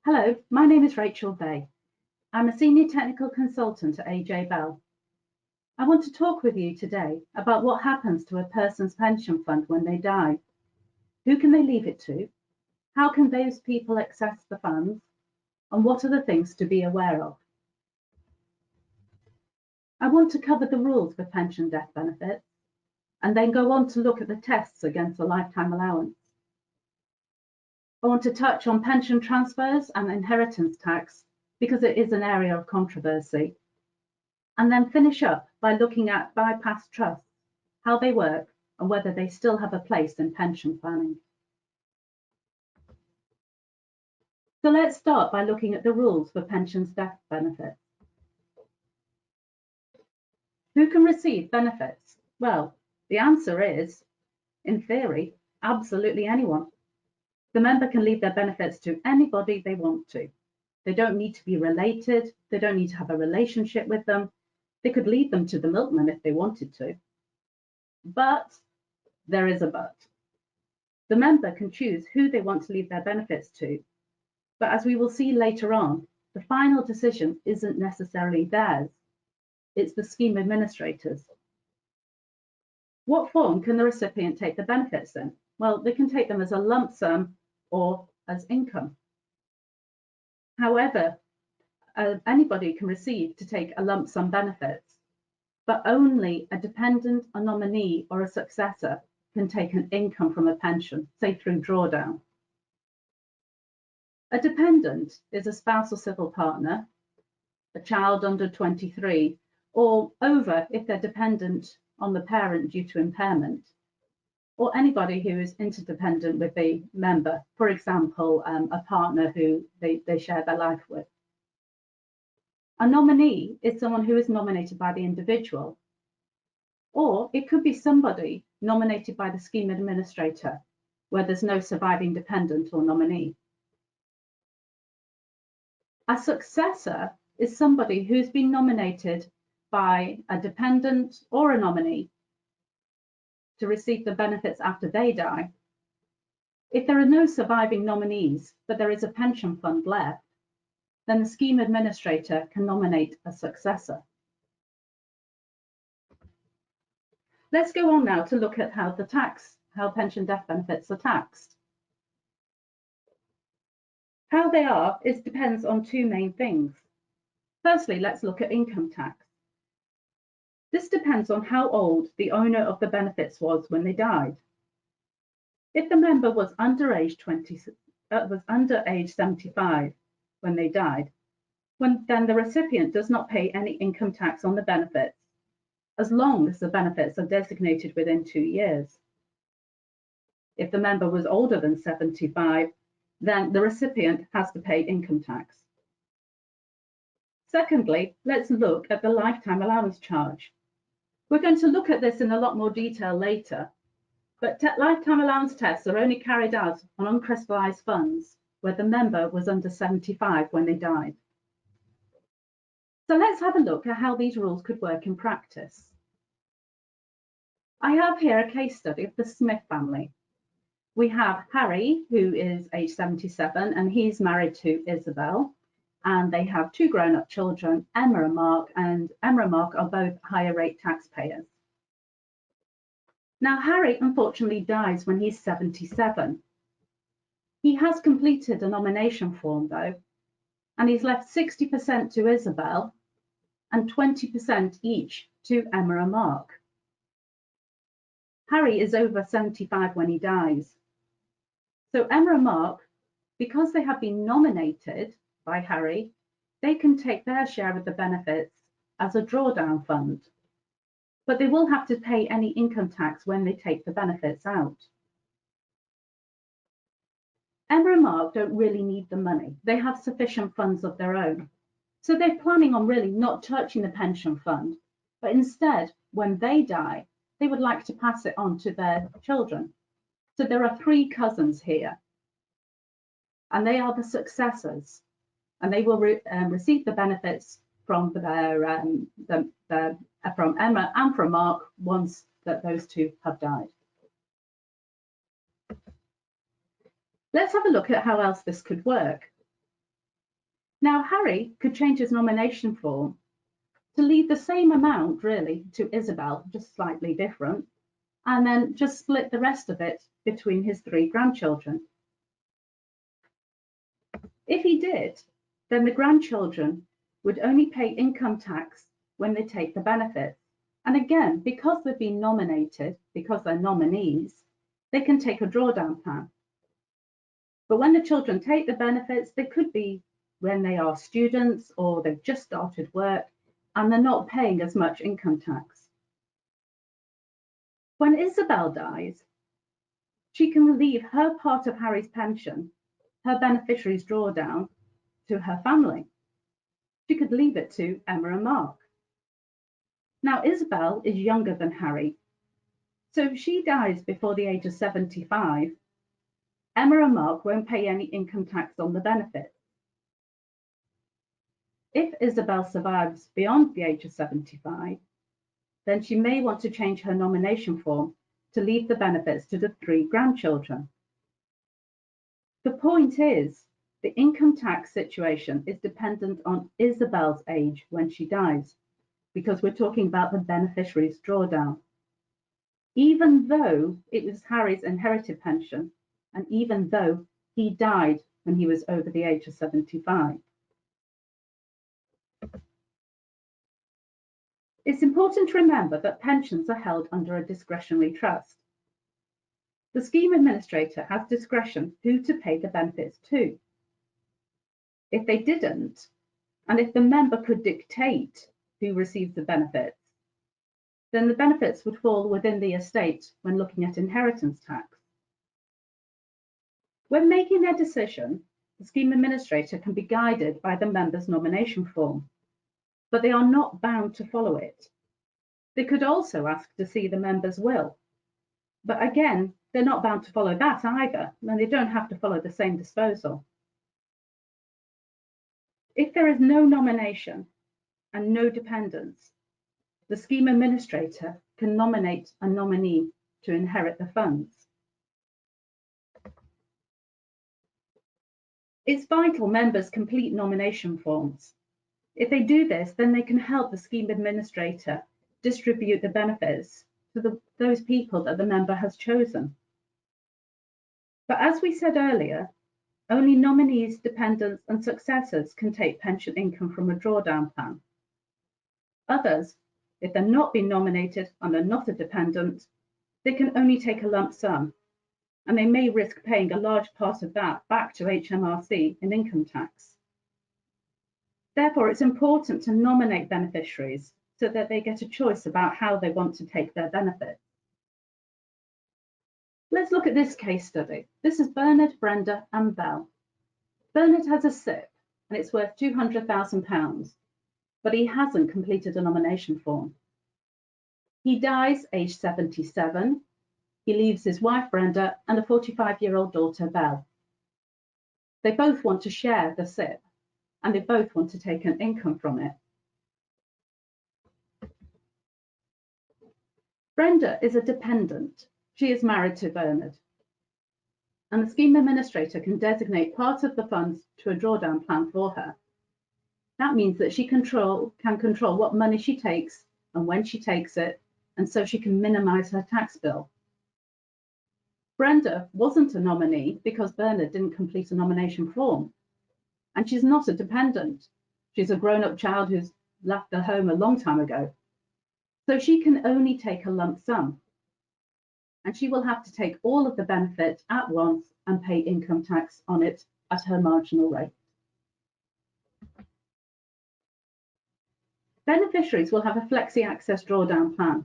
Hello, my name is Rachel Bay. I'm a Senior Technical Consultant at AJ Bell. I want to talk with you today about what happens to a person's pension fund when they die. Who can they leave it to? How can those people access the funds? And what are the things to be aware of? I want to cover the rules for pension death benefits and then go on to look at the tests against a lifetime allowance. I want to touch on pension transfers and inheritance tax because it is an area of controversy. And then finish up by looking at bypass trusts, how they work and whether they still have a place in pension planning. So let's start by looking at the rules for pensions death benefits. Who can receive benefits? Well, the answer is, in theory, absolutely anyone. The member can leave their benefits to anybody they want to. They don't need to be related. They don't need to have a relationship with them. They could leave them to the milkman if they wanted to. But there is a but. The member can choose who they want to leave their benefits to. But as we will see later on, the final decision isn't necessarily theirs. It's the scheme administrator's. What form can the recipient take the benefits in? Well, they can take them as a lump sum or as income. However, anybody can receive to take a lump sum benefits, but only a dependent, a nominee, or a successor can take an income from a pension, say through drawdown. A dependent is a spouse or civil partner, a child under 23, or over if they're dependent on the parent due to impairment, or anybody who is interdependent with the member, for example, a partner who they share their life with. A nominee is someone who is nominated by the individual, or it could be somebody nominated by the scheme administrator, where there's no surviving dependent or nominee. A successor is somebody who's been nominated by a dependent or a nominee to receive the benefits after they die. If there are no surviving nominees, but there is a pension fund left, then the scheme administrator can nominate a successor. Let's go on now to look at how pension death benefits are taxed. How they are depends on two main things. Firstly, let's look at income tax. This depends on how old the owner of the benefits was when they died. If the member was under age 75 when they died, then the recipient does not pay any income tax on the benefits, as long as the benefits are designated within 2 years. If the member was older than 75, then the recipient has to pay income tax. Secondly, let's look at the lifetime allowance charge. We're going to look at this in a lot more detail later, but lifetime allowance tests are only carried out on uncrystallised funds where the member was under 75 when they died. So let's have a look at how these rules could work in practice. I have here a case study of the Smith family. We have Harry, who is age 77, and he's married to Isabel, and they have two grown-up children, Emma and Mark, and Emma and Mark are both higher rate taxpayers. Now, Harry unfortunately dies when he's 77. He has completed a nomination form though, and he's left 60% to Isabel and 20% each to Emma and Mark. Harry is over 75 when he dies. So Emma and Mark, because they have been nominated by Harry, they can take their share of the benefits as a drawdown fund, but they will have to pay any income tax when they take the benefits out. Emma and Mark don't really need the money. They have sufficient funds of their own. So they're planning on really not touching the pension fund, but instead, when they die, they would like to pass it on to their children. So there are three cousins here, and they are the successors, and they will receive the benefits from from Emma and from Mark once that those two have died. Let's have a look at how else this could work. Now, Harry could change his nomination form to leave the same amount, really, to Isabel, just slightly different, and then just split the rest of it between his 3 grandchildren. If he did, then the grandchildren would only pay income tax when they take the benefits. And again, because they've been nominated, because they're nominees, they can take a drawdown plan. But when the children take the benefits, they could be when they are students or they've just started work and they're not paying as much income tax. When Isabel dies, she can leave her part of Harry's pension, her beneficiary's drawdown, to her family. She could leave it to Emma and Mark. Now, Isabel is younger than Harry, so if she dies before the age of 75, Emma and Mark won't pay any income tax on the benefits. If Isabel survives beyond the age of 75, then she may want to change her nomination form to leave the benefits to the 3 grandchildren. The point is, the income tax situation is dependent on Isabel's age when she dies, because we're talking about the beneficiary's drawdown. Even though it was Harry's inherited pension, and even though he died when he was over the age of 75. It's important to remember that pensions are held under a discretionary trust. The scheme administrator has discretion who to pay the benefits to. If they didn't, and if the member could dictate who receives the benefits, then the benefits would fall within the estate when looking at inheritance tax. When making their decision, the scheme administrator can be guided by the member's nomination form, but they are not bound to follow it. They could also ask to see the member's will, but again, they're not bound to follow that either, and they don't have to follow the same disposal. If there is no nomination and no dependents, the scheme administrator can nominate a nominee to inherit the funds. It's vital members complete nomination forms. If they do this, then they can help the scheme administrator distribute the benefits to those people that the member has chosen. But as we said earlier, only nominees, dependents and successors can take pension income from a drawdown plan. Others, if they're not being nominated and they're not a dependent, they can only take a lump sum, and they may risk paying a large part of that back to HMRC in income tax. Therefore, it's important to nominate beneficiaries so that they get a choice about how they want to take their benefits. Let's look at this case study. This is Bernard, Brenda and Belle. Bernard has a SIPP and it's worth £200,000, but he hasn't completed a nomination form. He dies aged 77. He leaves his wife Brenda and a 45-year-old daughter Belle. They both want to share the SIPP and they both want to take an income from it. Brenda is a dependent. She is married to Bernard, and the scheme administrator can designate part of the funds to a drawdown plan for her. That means that she can control what money she takes and when she takes it, and so she can minimize her tax bill. Brenda wasn't a nominee because Bernard didn't complete a nomination form, and she's not a dependent. She's a grown-up child who's left the home a long time ago. So she can only take a lump sum, and she will have to take all of the benefit at once and pay income tax on it at her marginal rate. Beneficiaries will have a Flexi Access drawdown plan.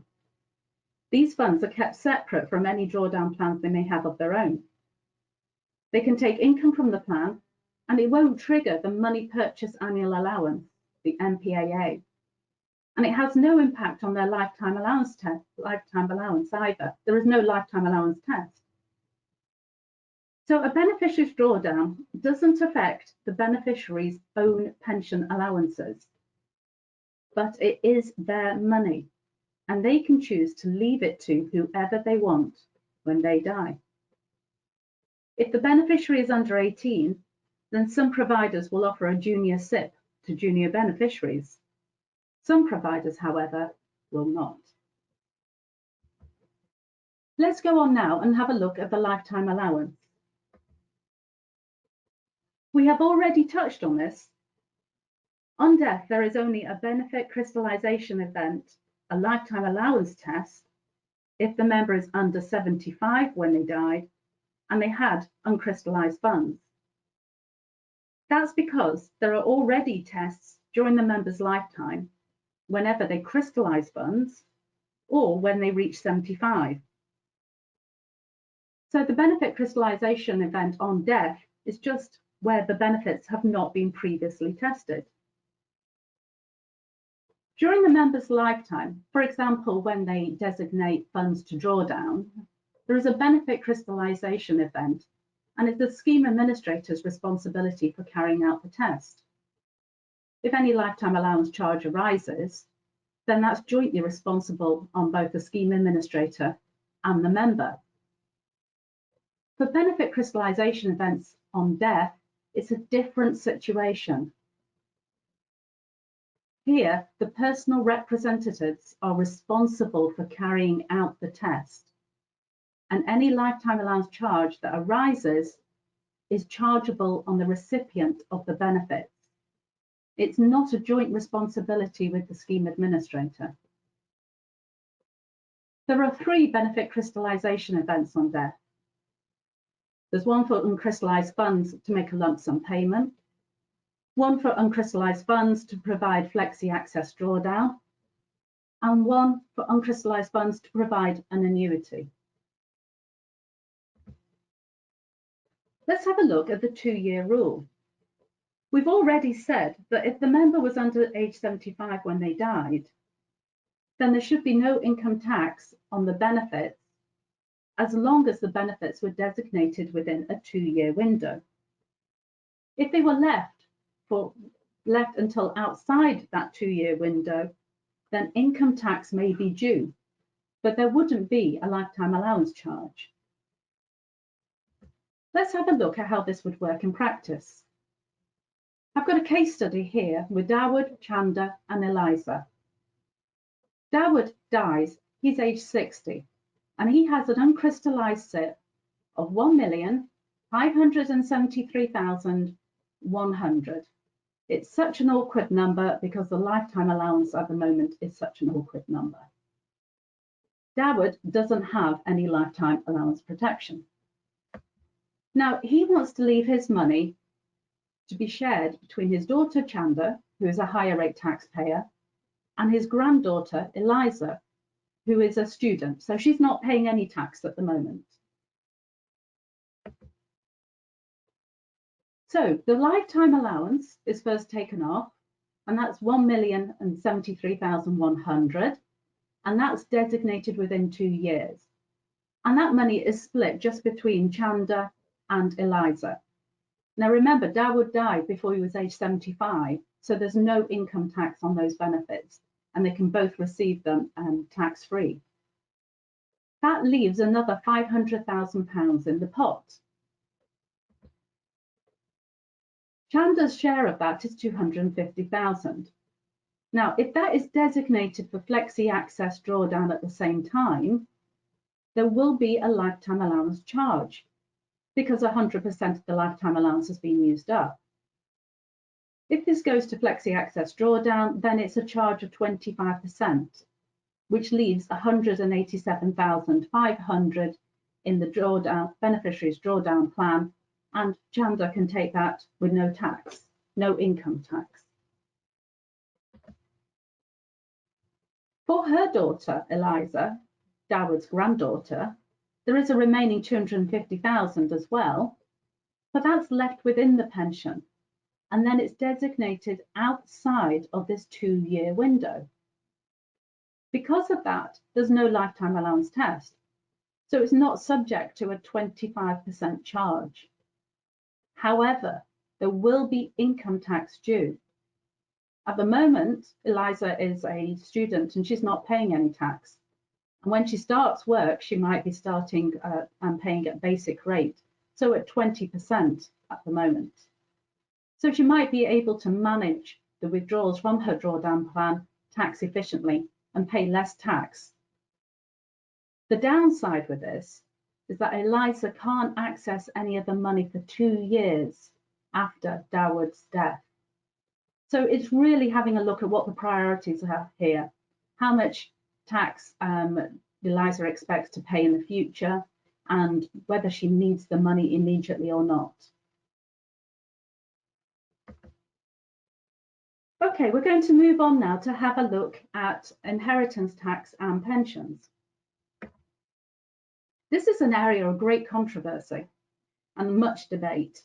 These funds are kept separate from any drawdown plans they may have of their own. They can take income from the plan, and it won't trigger the Money Purchase Annual Allowance, the MPAA. And it has no impact on their lifetime allowance either. There is no lifetime allowance test. So a beneficiary's drawdown doesn't affect the beneficiary's own pension allowances, but it is their money, and they can choose to leave it to whoever they want when they die. If the beneficiary is under 18, then some providers will offer a junior SIPP to junior beneficiaries. Some providers, however, will not. Let's go on now and have a look at the lifetime allowance. We have already touched on this. On death, there is only a benefit crystallisation event, a lifetime allowance test, if the member is under 75 when they died and they had uncrystallised funds. That's because there are already tests during the member's lifetime whenever they crystallise funds or when they reach 75. So the benefit crystallisation event on death is just where the benefits have not been previously tested. During the member's lifetime, for example, when they designate funds to draw down, there is a benefit crystallisation event, and it's the scheme administrator's responsibility for carrying out the test. If any lifetime allowance charge arises, then that's jointly responsible on both the scheme administrator and the member. For benefit crystallisation events on death, it's a different situation. Here, the personal representatives are responsible for carrying out the test, and any lifetime allowance charge that arises is chargeable on the recipient of the benefits. It's not a joint responsibility with the scheme administrator. There are 3 benefit crystallisation events on death. There's one for uncrystallised funds to make a lump sum payment, one for uncrystallised funds to provide flexi access drawdown, and one for uncrystallised funds to provide an annuity. Let's have a look at the 2-year rule. We've already said that if the member was under age 75 when they died, then there should be no income tax on the benefits as long as the benefits were designated within a 2-year window. If they were left until outside that 2-year window, then income tax may be due, but there wouldn't be a lifetime allowance charge. Let's have a look at how this would work in practice. I've got a case study here with Dawood, Chanda and Eliza. Dawood dies, he's age 60, and he has an uncrystallised SIPP of 1,573,100. It's such an awkward number because the lifetime allowance at the moment is such an awkward number. Dawood doesn't have any lifetime allowance protection. Now, he wants to leave his money to be shared between his daughter Chanda, who is a higher rate taxpayer, and his granddaughter Eliza, who is a student, so she's not paying any tax at the moment. So the lifetime allowance is first taken off, and that's 1,073,100, and that's designated within 2 years. And that money is split just between Chanda and Eliza. Now remember, Dawood died before he was age 75, so there's no income tax on those benefits, and they can both receive them tax-free. That leaves another £500,000 in the pot. Chanda's share of that is 250,000. Now, if that is designated for flexi access drawdown at the same time, there will be a lifetime allowance charge because 100% of the lifetime allowance has been used up. If this goes to flexi access drawdown, then it's a charge of 25%, which leaves 187,500 in the drawdown beneficiary's drawdown plan, and Chanda can take that with no tax, no income tax. For her daughter, Eliza, Dawood's granddaughter, there is a remaining 250,000 as well, but that's left within the pension, and then it's designated outside of this 2-year window. Because of that, there's no lifetime allowance test, so it's not subject to a 25% charge. However, there will be income tax due. At the moment, Eliza is a student and she's not paying any tax. And when she starts work, she might be starting and paying at basic rate, so at 20% at the moment. So she might be able to manage the withdrawals from her drawdown plan tax efficiently and pay less tax. The downside with this is that Eliza can't access any of the money for 2 years after Dawood's death. So it's really having a look at what the priorities are here, how much tax Eliza expects to pay in the future, and whether she needs the money immediately or not. Okay, we're going to move on now to have a look at inheritance tax and pensions. This is an area of great controversy and much debate,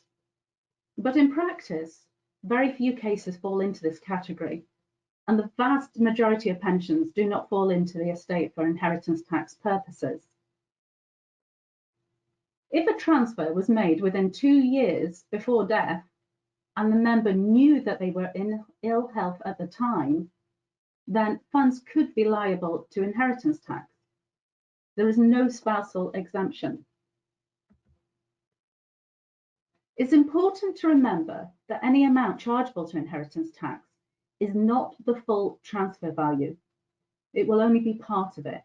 but in practice, very few cases fall into this category, and the vast majority of pensions do not fall into the estate for inheritance tax purposes. If a transfer was made within 2 years before death, and the member knew that they were in ill health at the time, then funds could be liable to inheritance tax. There is no spousal exemption. It's important to remember that any amount chargeable to inheritance tax is not the full transfer value. It will only be part of it.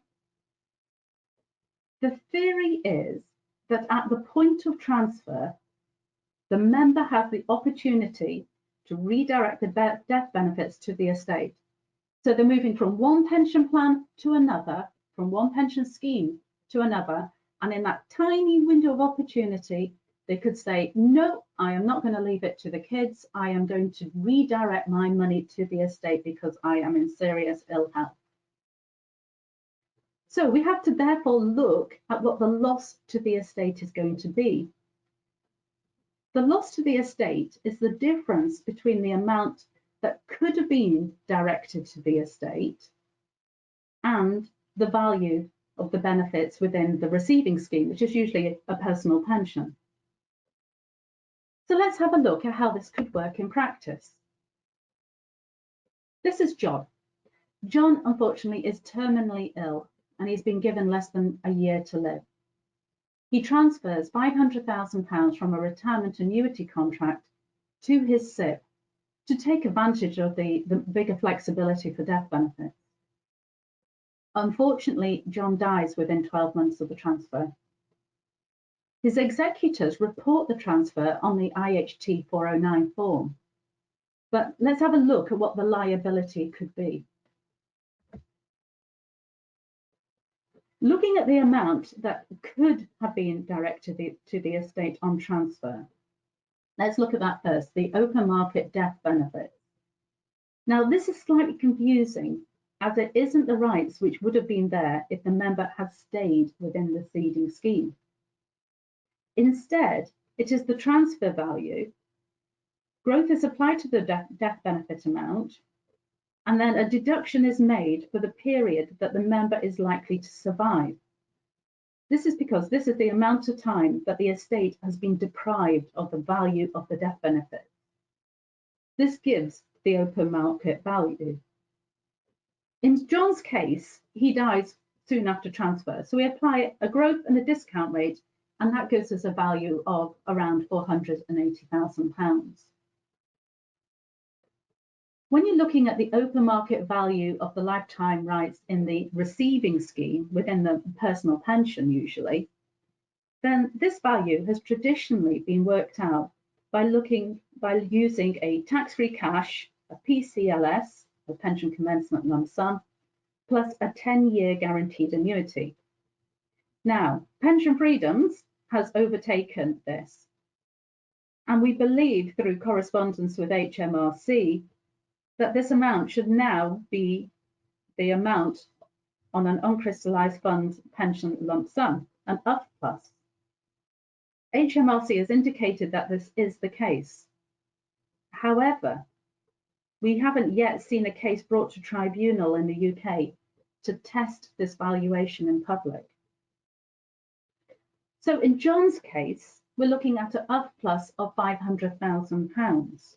The theory is that at the point of transfer, the member has the opportunity to redirect the death benefits to the estate. So they're moving from one pension plan to another, from one pension scheme to another, and in that tiny window of opportunity, they could say, no, I am not going to leave it to the kids. I am going to redirect my money to the estate because I am in serious ill health. So we have to therefore look at what the loss to the estate is going to be. The loss to the estate is the difference between the amount that could have been directed to the estate and the value of the benefits within the receiving scheme, which is usually a personal pension. So let's have a look at how this could work in practice. This is John. John, unfortunately, is terminally ill and he's been given less than a year to live. He transfers £500,000 from a retirement annuity contract to his SIPP to take advantage of the bigger flexibility for death benefits. Unfortunately, John dies within 12 months of the transfer. His executors report the transfer on the IHT 409 form. But let's have a look at what the liability could be. Looking at the amount that could have been directed to the estate on transfer, let's look at that first, the open market death benefit. Now, this is slightly confusing as it isn't the rights which would have been there if the member had stayed within the seeding scheme. Instead, it is the transfer value. Growth is applied to the death benefit amount, and then a deduction is made for the period that the member is likely to survive. This is because this is the amount of time that the estate has been deprived of the value of the death benefit. This gives the open market value. In John's case, he dies soon after transfer, so we apply a growth and a discount rate, and that gives us a value of around £480,000. When you're looking at the open market value of the lifetime rights in the receiving scheme within the personal pension usually, then this value has traditionally been worked out by using a tax-free cash, a PCLS, a pension commencement lump sum, plus a 10-year guaranteed annuity. Now, Pension Freedoms has overtaken this, and we believe through correspondence with HMRC that this amount should now be the amount on an uncrystallised fund pension lump sum, an UF plus. HMRC has indicated that this is the case. However, we haven't yet seen a case brought to tribunal in the UK to test this valuation in public. So in John's case, we're looking at an UF plus of £500,000.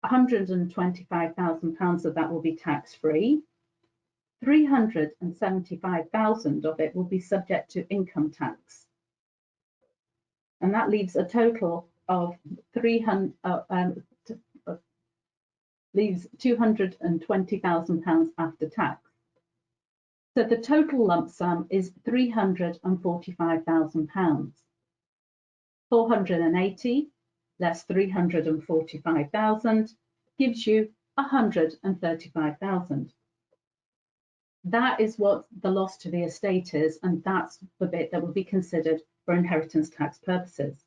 £125,000 of that will be tax-free. £375,000 of it will be subject to income tax. And that leaves a total of 300 leaves £220,000 after tax. So the total lump sum is £345,000. 480 less 345,000 gives you 135,000. That is what the loss to the estate is, and that's the bit that will be considered for inheritance tax purposes.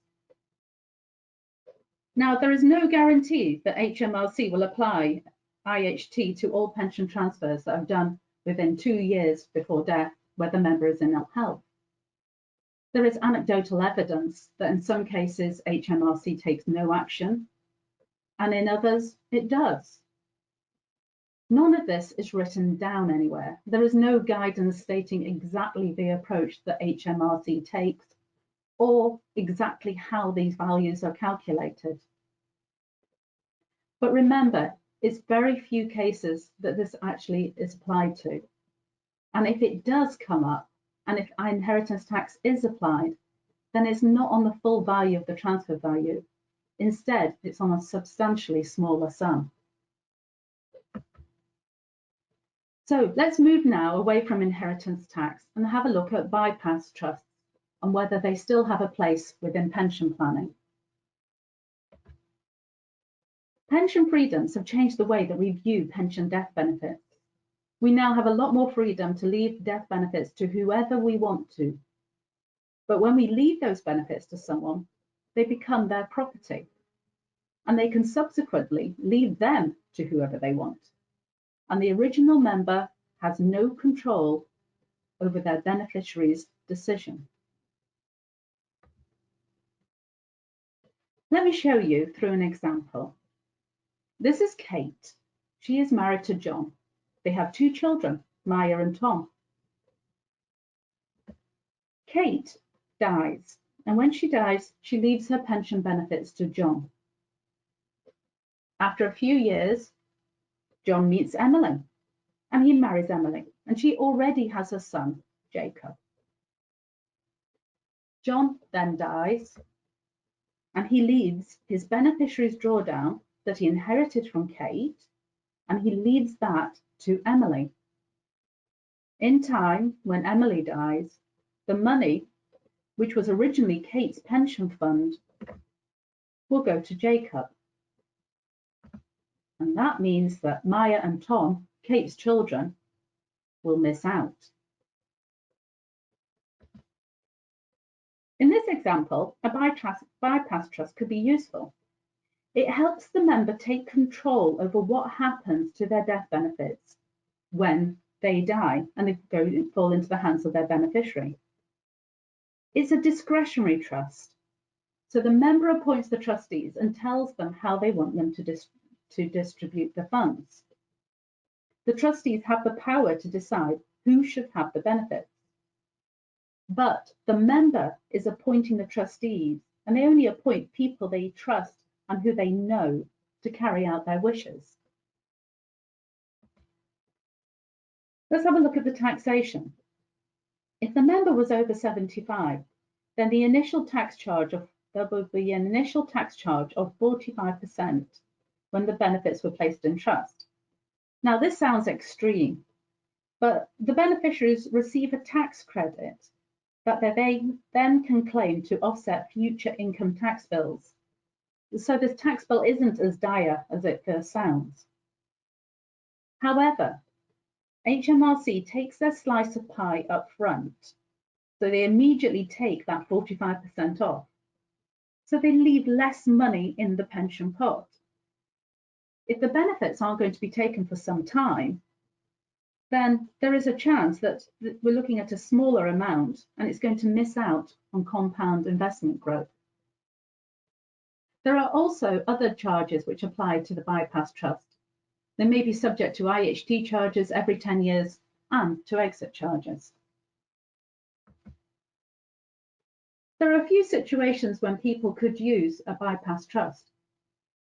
Now, there is no guarantee that HMRC will apply IHT to all pension transfers that are done within 2 years before death, where the member is in ill health. There is anecdotal evidence that in some cases HMRC takes no action, and in others it does. None of this is written down anywhere. There is no guidance stating exactly the approach that HMRC takes or exactly how these values are calculated. But remember, it's very few cases that this actually is applied to. And if it does come up, and if inheritance tax is applied, then it's not on the full value of the transfer value. Instead, it's on a substantially smaller sum. So let's move now away from inheritance tax and have a look at bypass trusts and whether they still have a place within pension planning. Pension freedoms have changed the way that we view pension death benefits. We now have a lot more freedom to leave death benefits to whoever we want to. But when we leave those benefits to someone, they become their property, and they can subsequently leave them to whoever they want. And the original member has no control over their beneficiary's decision. Let me show you through an example. This is Kate. She is married to John. They have 2 children, Maya and Tom. Kate dies, and when she dies, she leaves her pension benefits to John. After a few years, John meets Emily, and he marries Emily, and she already has a son, Jacob. John then dies, and he leaves his beneficiary's drawdown that he inherited from Kate, and he leaves that to Emily. In time, when Emily dies, the money, which was originally Kate's pension fund, will go to Jacob. And that means that Maya and Tom, Kate's children, will miss out. In this example, a bypass trust could be useful. It helps the member take control over what happens to their death benefits when they die and they fall into the hands of their beneficiary. It's a discretionary trust. So the member appoints the trustees and tells them how they want them to distribute the funds. The trustees have the power to decide who should have the benefits. But the member is appointing the trustees, and they only appoint people they trust and who they know to carry out their wishes. Let's have a look at the taxation. If the member was over 75, then there will be an initial tax charge of 45% when the benefits were placed in trust. Now, this sounds extreme, but the beneficiaries receive a tax credit that they then can claim to offset future income tax bills. So this tax bill isn't as dire as it first sounds. However, HMRC takes their slice of pie up front, so they immediately take that 45% off. So they leave less money in the pension pot. If the benefits aren't going to be taken for some time, then there is a chance that we're looking at a smaller amount and it's going to miss out on compound investment growth. There are also other charges which apply to the bypass trust. They may be subject to IHT charges every 10 years and to exit charges. There are a few situations when people could use a bypass trust.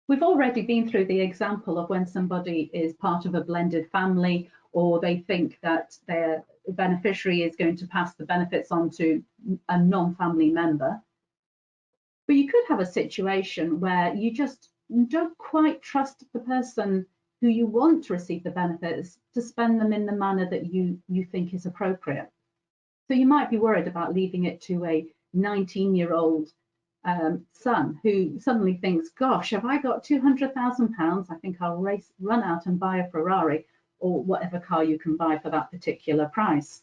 We've already been through the example of when somebody is part of a blended family, or they think that their beneficiary is going to pass the benefits on to a non-family member. But you could have a situation where you just don't quite trust the person who you want to receive the benefits to spend them in the manner that you think is appropriate. So you might be worried about leaving it to a 19-year-old son who suddenly thinks, gosh, have I got £200,000? I think I'll run out and buy a Ferrari or whatever car you can buy for that particular price.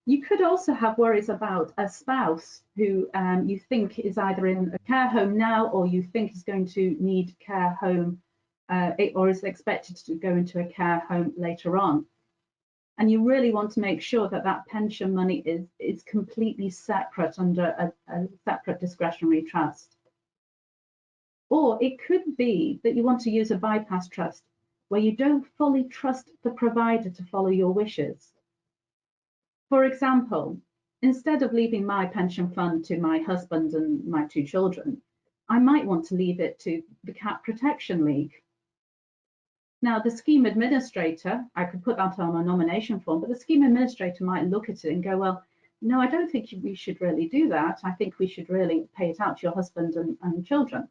You could also have worries about a spouse who you think is either in a care home now or you think is going to need care home or is expected to go into a care home later on. And you really want to make sure that that pension money is completely separate under a separate discretionary trust. Or it could be that you want to use a bypass trust where you don't fully trust the provider to follow your wishes. For example, instead of leaving my pension fund to my husband and my 2 children, I might want to leave it to the Cat Protection League. Now, the scheme administrator, I could put that on a nomination form, but the scheme administrator might look at it and go, well, no, I don't think we should really do that. I think we should really pay it out to your husband and children.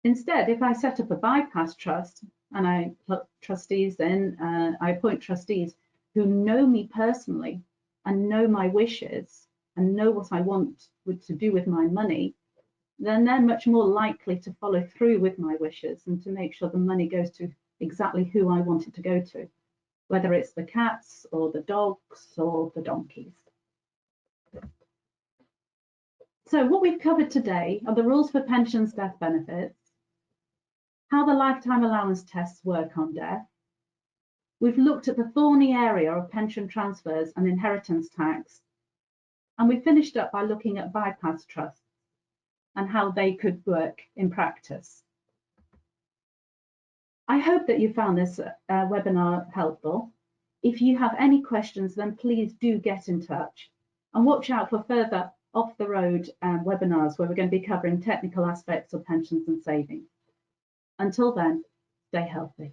Instead, if I set up a bypass trust and I put trustees in, I appoint trustees who know me personally and know my wishes and know what I want to do with my money, then they're much more likely to follow through with my wishes and to make sure the money goes to exactly who I want it to go to, whether it's the cats or the dogs or the donkeys. So what we've covered today are the rules for pensions, death benefits, how the lifetime allowance tests work on death. We've looked at the thorny area of pension transfers and inheritance tax, and we finished up by looking at bypass trusts and how they could work in practice. I hope that you found this webinar helpful. If you have any questions, then please do get in touch and watch out for further off-the-road webinars where we're going to be covering technical aspects of pensions and savings. Until then, stay healthy.